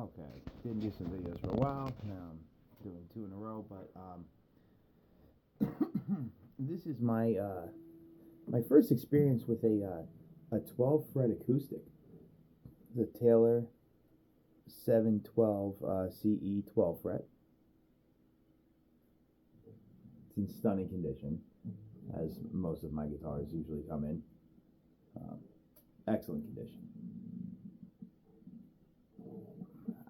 Okay, didn't do some videos for a while. Now I'm doing two in a row, but this is my first experience with a 12 fret acoustic, the Taylor 712 CE 12 fret. It's in stunning condition, as most of my guitars usually come in. Excellent condition.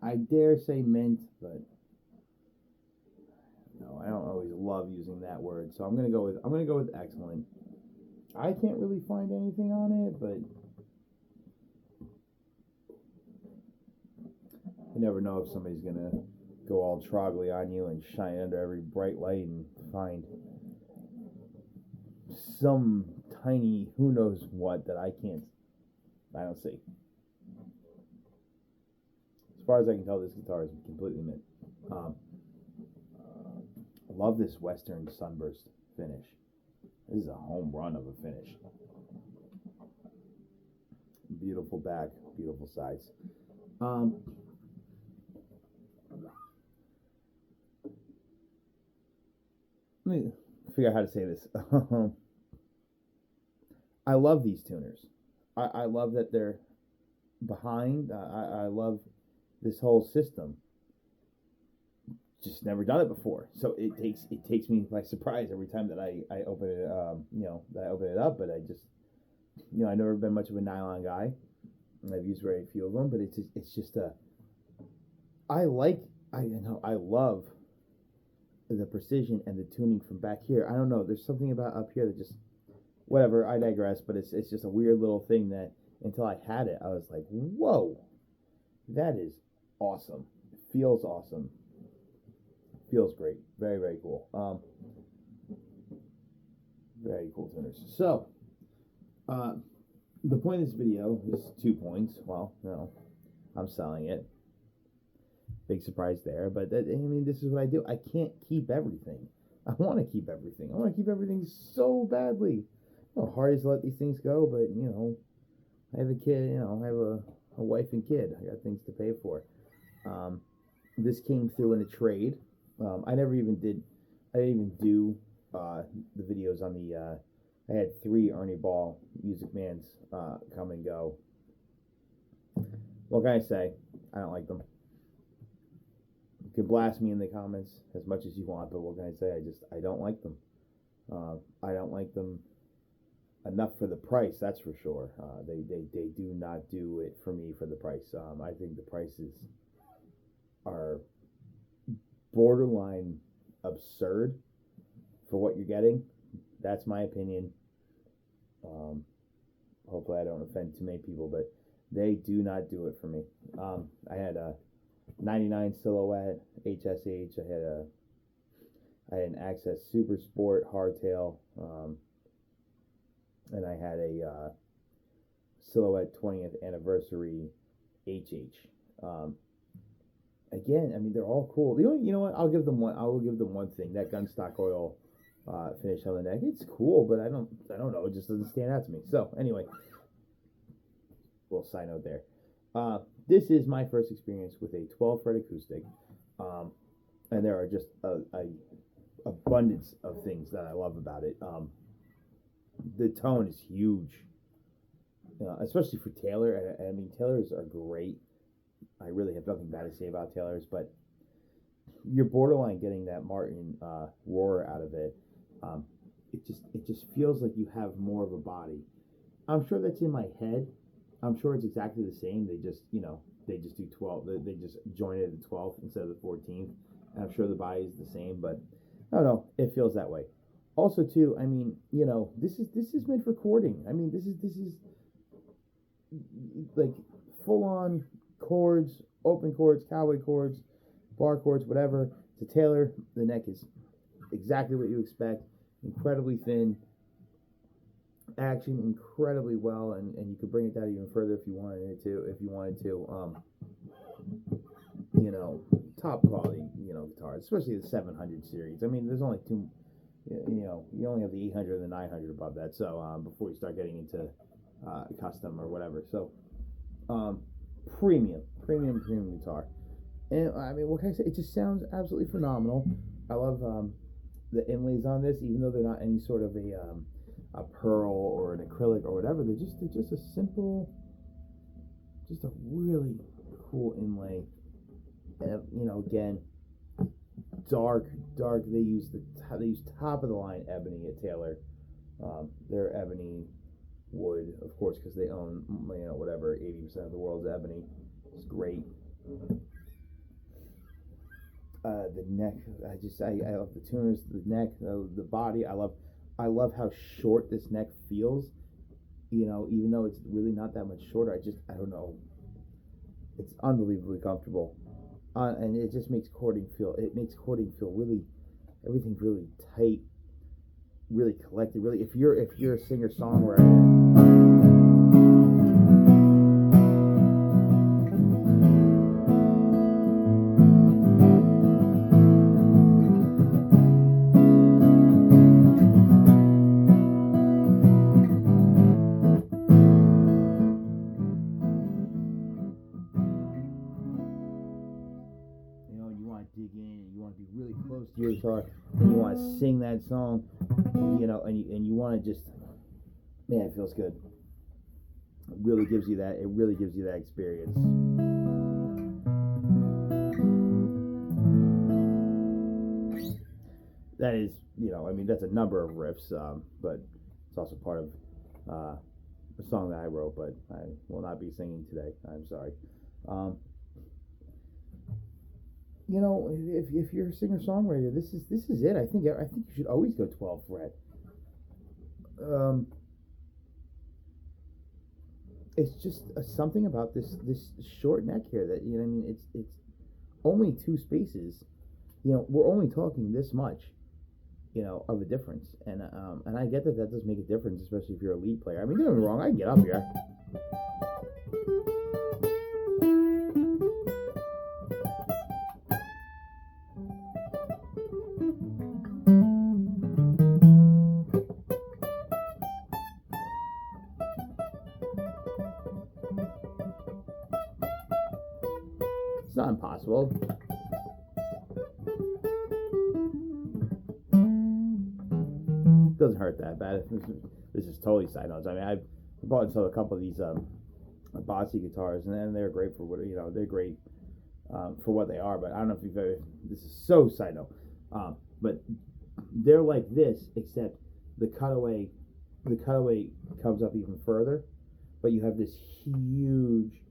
I dare say mint, but no, I don't always love using that word, so I'm gonna go with excellent. I can't really find anything on it, but you never know if somebody's gonna go all troggly on you and shine under every bright light and find some tiny who knows what that I don't see. As far as I can tell, this guitar is completely mint. I love this Western Sunburst finish. This is a home run of a finish. Beautiful back, beautiful sides. Let me figure out how to say this. I love these tuners. I love that they're behind. I love this whole system. Just never done it before, so it takes me by surprise every time that I open it. That I open it up. But I just, I've never been much of a nylon guy. I've used very few of them, but it's just a. I love the precision and the tuning from back here. I don't know. There's something about up here that just, whatever. I digress. But it's just a weird little thing that until I had it, I was like, whoa, that is awesome. It feels awesome. Feels great. Very, very cool. Very cool tuners. So, the point of this video is 2 points. Well, no, I'm selling it. Big surprise there. But, this is what I do. I can't keep everything. I want to keep everything. I want to keep everything so badly. Hard is to let these things go, but, I have a kid, I have a wife and kid. I got things to pay for. This came through in a trade. I didn't even do the videos on the, I had 3 Ernie Ball Music Mans come and go. What can I say? I don't like them. You can blast me in the comments as much as you want, but what can I say? I don't like them. I don't like them enough for the price, that's for sure. They do not do it for me for the price. I think the prices are borderline absurd for what you're getting. That's my opinion. Hopefully I don't offend too many people, but they do not do it for me. I had a 99 Silhouette HSH. I had an Access Super Sport hardtail, and I had a Silhouette 20th Anniversary HH. Again, they're all cool. You know what? I will give them one thing. That gunstock oil finish on the neck. It's cool, but I don't know. It just doesn't stand out to me. So anyway, little side note there. This is my first experience with a 12 fret acoustic, and there are just a abundance of things that I love about it. The tone is huge, especially for Taylor. Taylors are great. I really have nothing bad to say about Taylors, but you're borderline getting that Martin roar out of it. It just feels like you have more of a body. I'm sure that's in my head. I'm sure it's exactly the same. They just do 12. They just join it at the 12th instead of the 14th. And I'm sure the body is the same, but I don't know. It feels that way. Also, too, this is meant for chording. This is like full on chords, open chords, cowboy chords, bar chords, whatever. It's a Taylor. The neck is exactly what you expect. Incredibly thin. Action incredibly well, and you could bring it down even further if you wanted to. Top quality, guitars, especially the 700 series. There's only two. You only have the 800 and the 900 above that. So before you start getting into custom or whatever. So premium guitar. And I mean, what can I say? It just sounds absolutely phenomenal. I love the inlays on this, even though they're not any sort of a pearl or an acrylic or whatever. They're just a simple, just a really cool inlay. And again, dark. They use top of the line ebony at Taylor. Their ebony wood, of course, because they own whatever 80% of the world's ebony. It's great. The neck, I love the tuners, the neck, the body. I love how short this neck feels. Even though it's really not that much shorter, I don't know. It's unbelievably comfortable, and it just makes cording feel. It makes cording feel really, everything really tight, really collected. Really, if you're a singer songwriter. You want to dig in, and you want to be really close to your guitar, and you want to sing that song, and you want to just, man, it feels good. It really gives you that. It really gives you that experience. That is, that's a number of riffs, but it's also part of a song that I wrote, but I will not be singing today. I'm sorry. If you're a singer-songwriter, this is it. I think you should always go 12 fret. It's just something about this short neck here that it's only two spaces. We're only talking this much, of a difference, and I get that does make a difference, especially if you're a lead player. I mean, don't get me wrong, I can get up here. It's not impossible. Doesn't hurt that bad. This is totally side notes. I mean, I bought and sold a couple of these Bossy guitars, and they're great for what they're great for what they are. But I don't know if you've ever. This is so side note, but they're like this, except the cutaway comes up even further, but you have this huge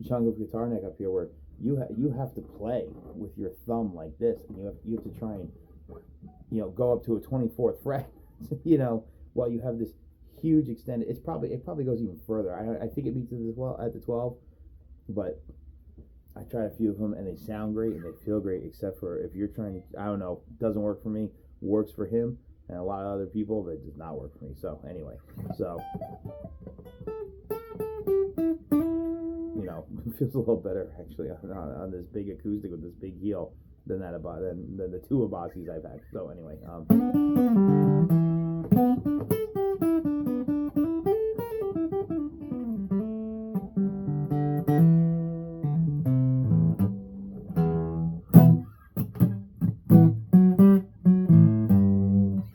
chunk of guitar neck up here where you have to play with your thumb like this, and you have to try and go up to a 24th fret, while you have this huge extended. It probably goes even further. I think it meets it as well at the 12, but I tried a few of them and they sound great and they feel great, except for if you're trying to, I don't know, doesn't work for me, works for him and a lot of other people, that does not work for me. So anyway, it feels a little better actually on this big acoustic with this big heel than the two Abassis I've had. So anyway,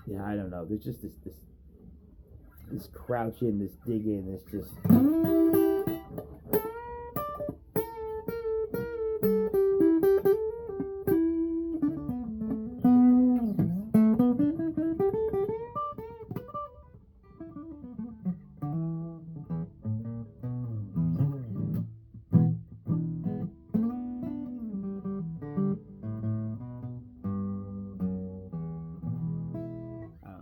yeah, I don't know. There's just this crouch in, this dig in, this just.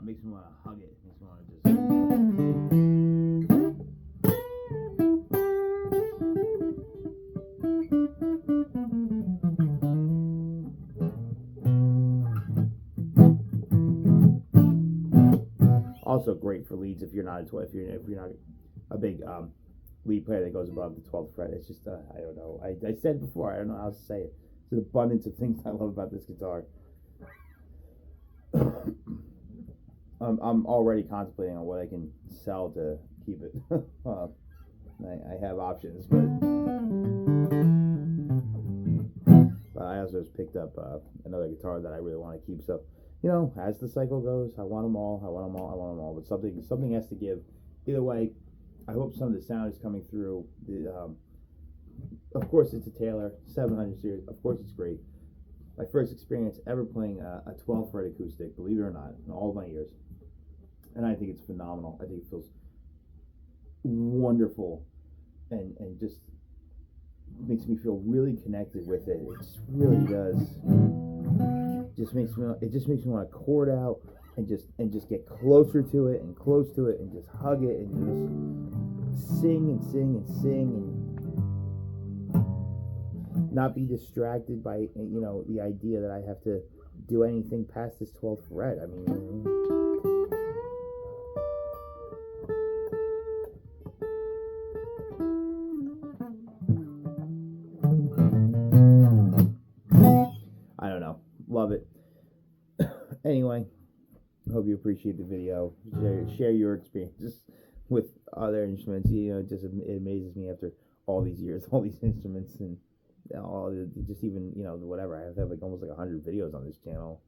Makes me want to hug it. Makes me want to just. Also great for leads if you're not if you're not a big lead player that goes above the 12th fret. It's just I don't know. I said before, I don't know how to say it. There's an abundance of things I love about this guitar. I'm already contemplating on what I can sell to keep it. I have options, but also just picked up another guitar that I really want to keep. So, you know, as the cycle goes, I want them all. I want them all. I want them all. But something has to give. Either way, I hope some of the sound is coming through. Of course, it's a Taylor 700 series. Of course, it's great. My first experience ever playing a 12 fret acoustic, believe it or not, in all of my years, and I think it's phenomenal. I think it feels wonderful, and just makes me feel really connected with it. It just really does. It just makes me want to chord out and just get closer to it and close to it and just hug it and just sing and sing and sing and not be distracted by, you know, the idea that I have to do anything past this 12th fret. I mean, I don't know. Love it. Anyway, hope you appreciate the video. Share your experiences with other instruments. You know, it amazes me after all these years, all these instruments, and just even, you know, whatever. I have like almost like 100 videos on this channel,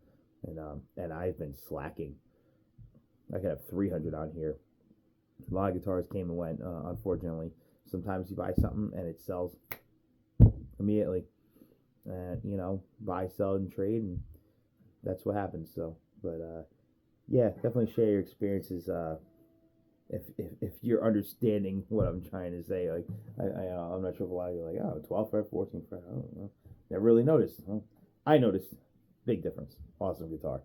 and I've been slacking. I could have 300 on here. A lot of guitars came and went, unfortunately. Sometimes you buy something and it sells immediately. And, you know, buy, sell, and trade, and that's what happens. So, but yeah, definitely share your experiences. If you're understanding what I'm trying to say, like I'm not sure if a lot of you are like, oh, 12 fret, 14 fret. I don't know. Never really noticed. Well, I noticed. Big difference. Awesome guitar.